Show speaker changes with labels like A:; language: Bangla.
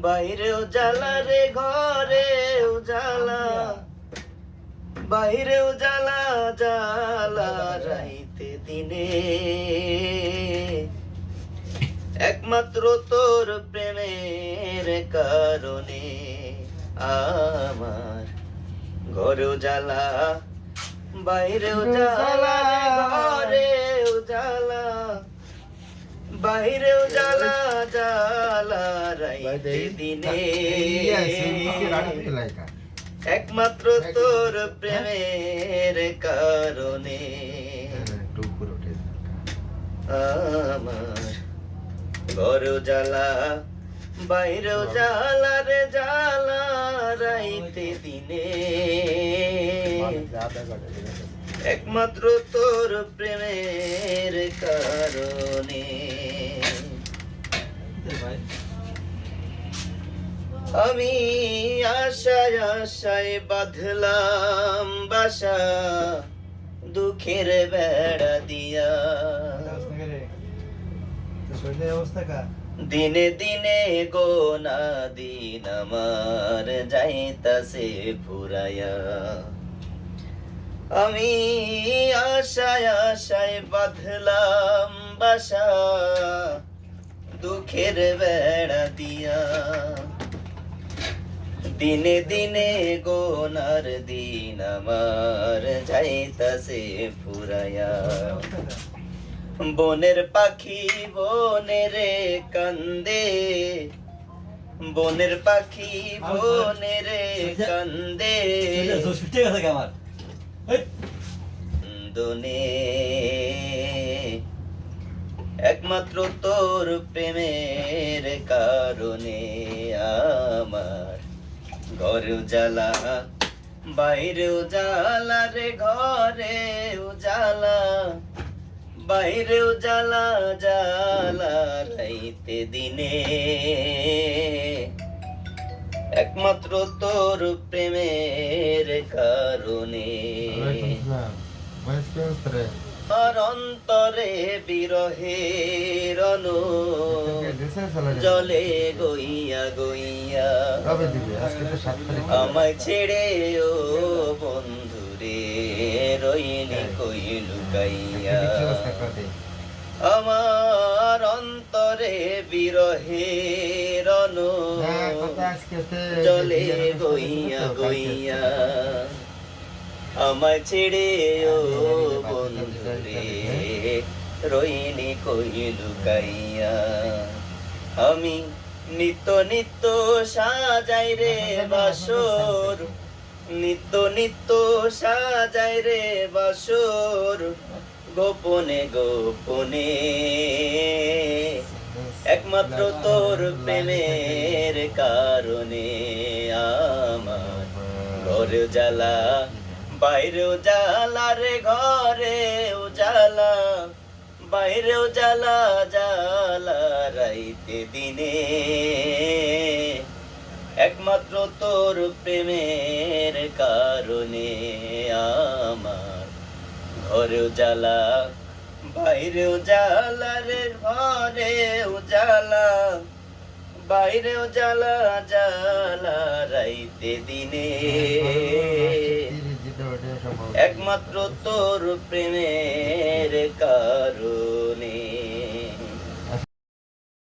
A: বাইরেও জ্বালা রে ঘরেও জ্বালা, বাইরেও জ্বালা জ্বালা রাইতে দিনে, একমাত্র তোর প্রেমের কারণে আমার ঘরেও জ্বালা, বাইরেও জ্বালা রে ঘরেও জ্বালা, বাইরেও জ্বালা জ্বালা রাইতে দিনে, একমাত্র তোর প্রেমের কারণে আমার ঘরেও জ্বালা, বাইরেও জ্বালা রে জ্বালা রাইতে দিনে, একমাত্র তোর প্রেমের কারণে আমি আশায় আশায় বাঁধলাম বাসা, দুঃখের বেড়া দিয়া, দিনে দিনে গোনা দিন আমার যাইতাছে ফুরাইয়া, আমি আশায় আশায় বাঁধলাম বাসা, দুঃখের বেড়া দিয়া, দিনে দিনে গোনার দিন আমার যাইতাছে ফুরাইয়া, বনের পাখি বনেরে কান্দে, বনের পাখি বনেরে কান্দে, দনে একমাত্র তোর প্রেমের কারণে আমার ঘরেও জ্বালা, বাইরেও জ্বালা রে ঘরেও জ্বালা, বাইরেও জ্বালা জ্বালা রাইতে দিনে, একমাত্র তোর প্রেমের কারণে আর অন্তরে বিরহের জলে গইয়া গইয়া, আমায় ছেড়ে ও বন্ধুরে রইলি কই লুকাইয়া, আমার অন্তরে বিরহের জলে গইয়া গইয়া, আমায় ছেড়ে ও বন্ধুরে রইলি কই লুকাইয়া, আমি নিত্য নিত্য সাজাই রে বাসর, নিত্য নিত্য সাজাই রে বাসর, গোপনে গোপনে একমাত্র তোর প্রেমের কারণে আমার ঘরেও জ্বালা, বাইরেও জ্বালা রে ঘরেও জ্বালা, বাইরেও জ্বালা জ্বালা রাইতে দিনে, একমাত্র তোর প্রেমের কারণে আমার ঘরেও জ্বালা, বাইরেও জ্বালা রে ঘরেও জ্বালা, বাইরেও জ্বালা জ্বালা রাইতে দিনে, একমাত্র তোর প্রেমের কারণে।